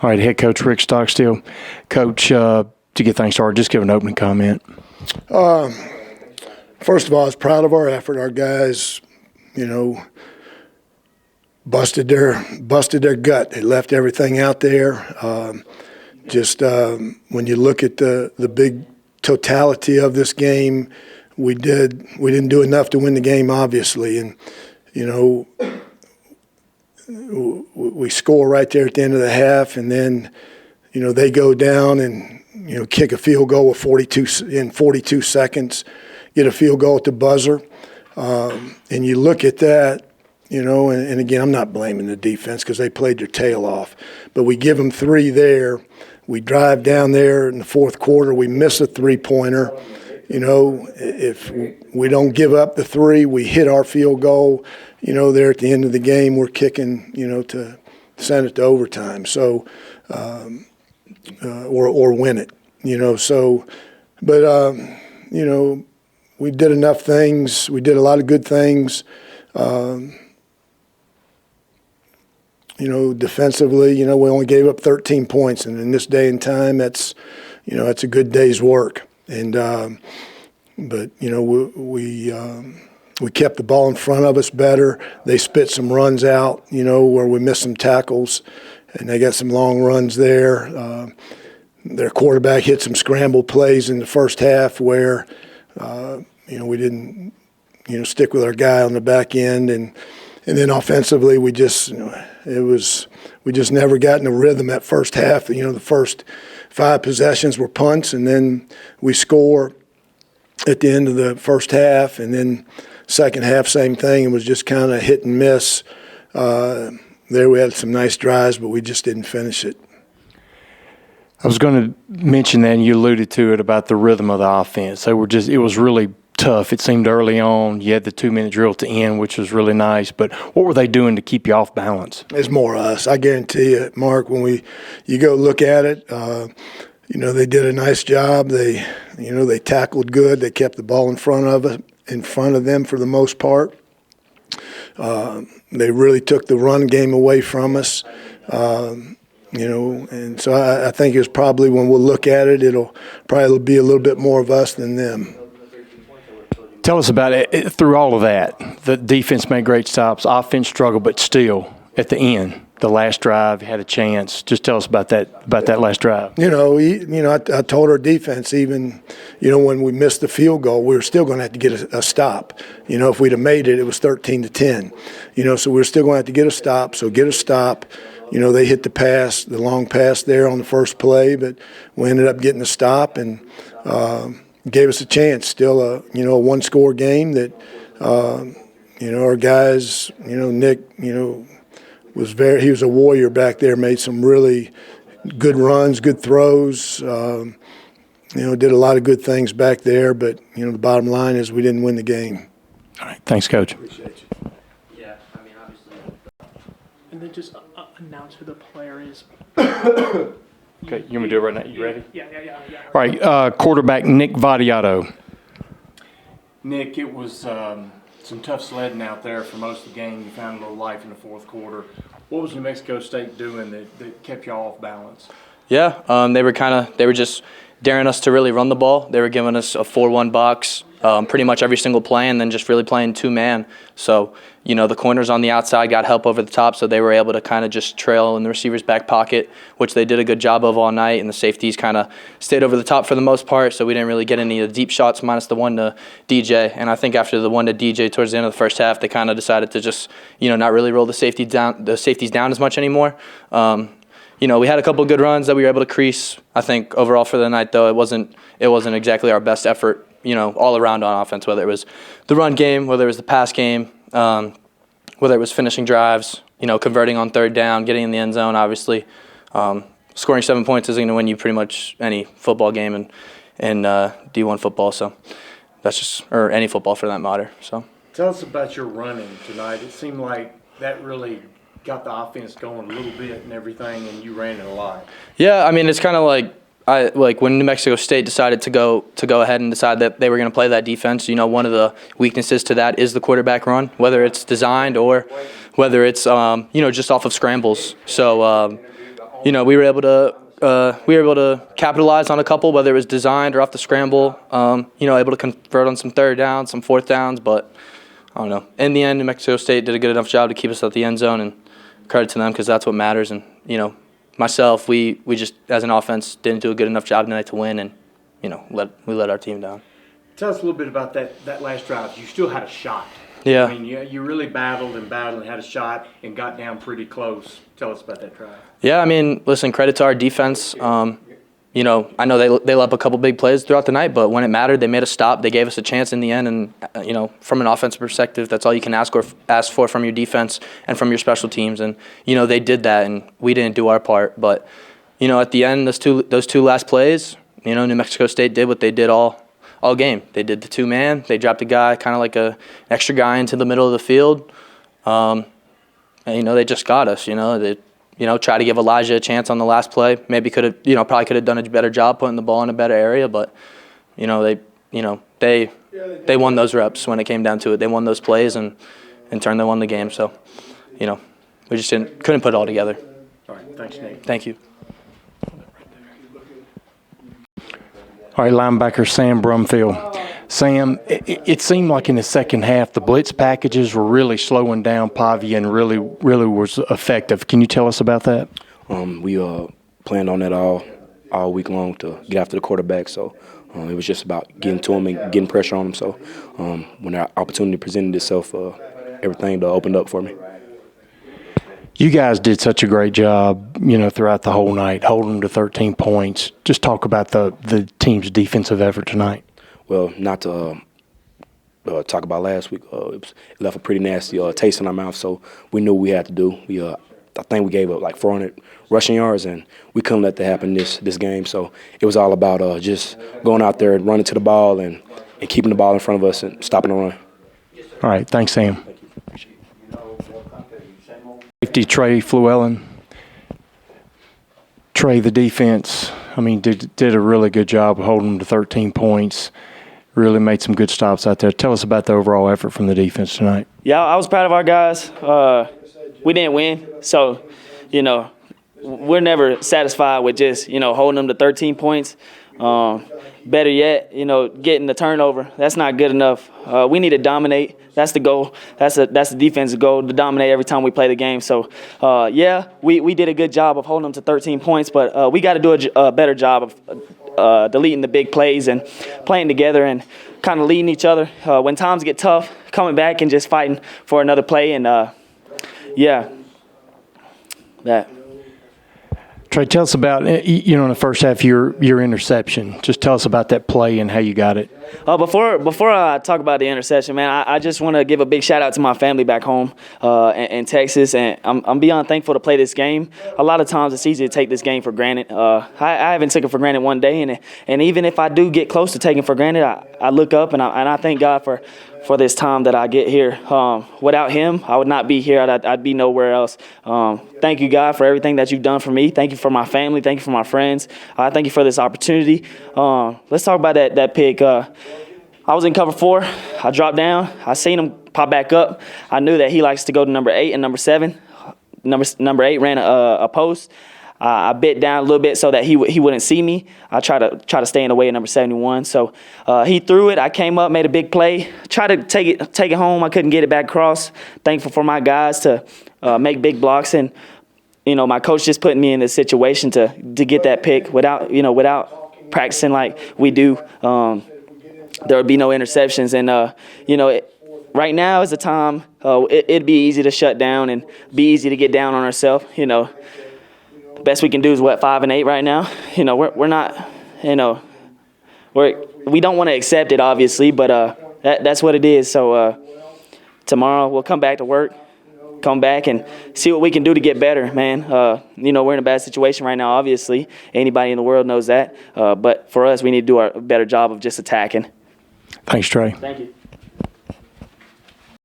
All right, head coach Rick Stockstill. Coach, to get things started, just give an opening comment. First of all, I was proud of our effort. Our guys, busted their gut. They left everything out there. When you look at the big totality of this game, we didn't do enough to win the game, obviously, and we score right there at the end of the half, and then they go down and kick a field goal with 42 seconds, get a field goal at the buzzer, and you look at that. And again, I'm not blaming the defense because they played their tail off. But we give them 3 there. We drive down there in the fourth quarter. We miss a three-pointer. If we don't give up the 3, we hit our field goal. There at the end of the game, we're kicking, to send it to overtime. So, or win it. We did enough things. We did a lot of good things. Defensively, we only gave up 13 points, and in this day and time, that's a good day's work. And we kept the ball in front of us better. They spit some runs out, where we missed some tackles, and they got some long runs there. Their quarterback hit some scramble plays in the first half where, we didn't, stick with our guy on the back end, and then offensively we just never got in a rhythm at first half. The first 5 possessions were punts, and then we score at the end of the first half, and then second half same thing. It was just kind of hit and miss. There we had some nice drives, but we just didn't finish it. I was going to mention that, and you alluded to it, about the rhythm of the offense. It was really tough. It seemed early on. You had the 2-minute drill at the end, which was really nice. But what were they doing to keep you off balance? It's more us. I guarantee you, Mark, when you go look at it, they did a nice job. They tackled good. They kept the ball in front of them for the most part. They really took the run game away from us. And so I think it's probably, when we'll look at it, it'll probably be a little bit more of us than them. Tell us about it. Through all of that, the defense made great stops, offense struggled, but still, at the end, the last drive, had a chance. Just tell us about that last drive. I told our defense, even, when we missed the field goal, we were still going to have to get a stop. If we'd have made it, it was 13-10. So we were still going to have to get a stop. So get a stop. They hit the long pass there on the first play, but we ended up getting a stop and gave us a chance. Still a one-score game that, our guys, Nick, he was a warrior back there, made some really good runs, good throws, did a lot of good things back there, but, the bottom line is we didn't win the game. All right. Thanks, Coach. Appreciate you. Yeah, obviously. And then just announce who the player is. Okay, you want me to do it right now? You ready? Yeah. All right, quarterback Nick Vato. Nick, it was some tough sledding out there for most of the game. You found a little life in the fourth quarter. What was New Mexico State doing that kept you all off balance? Yeah, they were just daring us to really run the ball. They were giving us a 4-1 box pretty much every single play, and then just really playing 2-man. So, the corners on the outside got help over the top, so they were able to kind of just trail in the receiver's back pocket, which they did a good job of all night, and the safeties kind of stayed over the top for the most part, so we didn't really get any of the deep shots minus the one to DJ. And I think after the one to DJ towards the end of the first half, they kind of decided to just, not really roll the safeties down as much anymore. We had a couple of good runs that we were able to crease. I think overall for the night, though, it wasn't exactly our best effort, all around on offense, whether it was the run game, whether it was the pass game, whether it was finishing drives, converting on third down, getting in the end zone, obviously. Scoring 7 points isn't going to win you pretty much any football game in D1 football, so that's just, or any football for that matter. So Tell us about your running tonight. It seemed like that really got the offense going a little bit and everything, and you ran it a lot. Yeah, it's kind of like when New Mexico State decided to go ahead and decide that they were going to play that defense. One of the weaknesses to that is the quarterback run, whether it's designed or whether it's just off of scrambles. So we were able to capitalize on a couple, whether it was designed or off the scramble. Able to convert on some third downs, some fourth downs, but I don't know. In the end, New Mexico State did a good enough job to keep us at the end zone, and credit to them because that's what matters. And myself, we just as an offense didn't do a good enough job tonight to win, and we let our team down. Tell us a little bit about that last drive. You still had a shot. Yeah. I mean, you really battled and had a shot and got down pretty close. Tell us about that drive. Yeah, I mean, listen, credit to our defense. I know they let up a couple big plays throughout the night, but when it mattered, they made a stop. They gave us a chance in the end, and from an offensive perspective, that's all you can ask for from your defense and from your special teams. And they did that, and we didn't do our part. But at the end, those two last plays, New Mexico State did what they did all game. They did the two-man. They dropped a guy, kind of like an extra guy into the middle of the field. And they just got us. They try to give Elijah a chance on the last play. Maybe probably could have done a better job putting the ball in a better area, but they won those reps when it came down to it. They won those plays, and in turn they won the game. So, we just couldn't put it all together. All right, thanks, Nate. Thank you. All right, linebacker Sam Brumfield. Sam, it seemed like in the second half the blitz packages were really slowing down Pavia and really was effective. Can you tell us about that? We planned on that all week long to get after the quarterback. So it was just about getting to him and getting pressure on him. So when our opportunity presented itself, everything opened up for me. You guys did such a great job, throughout the whole night, holding them to 13 points. Just talk about the team's defensive effort tonight. Well, not to talk about last week, it left a pretty nasty taste in our mouth, so we knew what we had to do. I think we gave up like 400 rushing yards, and we couldn't let that happen this game. So it was all about just going out there and running to the ball and keeping the ball in front of us and stopping the run. All right, thanks, Sam. Thank you. Safety Trey Fluellen. Trey, the defense, did a really good job of holding them to 13 points. Really made some good stops out there. Tell us about the overall effort from the defense tonight. Yeah, I was proud of our guys. We didn't win, so, we're never satisfied with just, holding them to 13 points. Better yet, getting the turnover. That's not good enough. We need to dominate. That's the goal. That's the defensive goal, to dominate every time we play the game. So, we did a good job of holding them to 13 points, but we got to do a better job of deleting the big plays and playing together and kind of leading each other. When times get tough, coming back and just fighting for another play. And, that. Trey, tell us about, in the first half, your interception. Just tell us about that play and how you got it. Before I talk about the interception, man, I just want to give a big shout-out to my family back home in Texas, and I'm beyond thankful to play this game. A lot of times it's easy to take this game for granted. I haven't taken it for granted one day, and even if I do get close to taking it for granted, I look up and I thank God for this time that I get here. Without him, I would not be here. I'd be nowhere else. Thank you, God, for everything that you've done for me. Thank you for my family. Thank you for my friends. Thank you for this opportunity. Let's talk about that pick. I was in cover 4. I dropped down. I seen him pop back up. I knew that he likes to go to number 8 and number 7. Number 8 ran a post. I bit down a little bit so that he wouldn't see me. I try to stay in the way of number 71. So he threw it. I came up, made a big play. Tried to take it home. I couldn't get it back across. Thankful for my guys to make big blocks, and my coach just put me in this situation to get that pick without practicing like we do. There would be no interceptions, and right now is the time. It'd be easy to shut down and be easy to get down on ourselves. The best we can do is 5 and 8 right now. We're not. We don't want to accept it, obviously, but that's what it is. So tomorrow we'll come back to work, come back and see what we can do to get better, man. We're in a bad situation right now, obviously. Anybody in the world knows that. But for us, we need to do a better job of just attacking. Thanks, Trey. Thank you.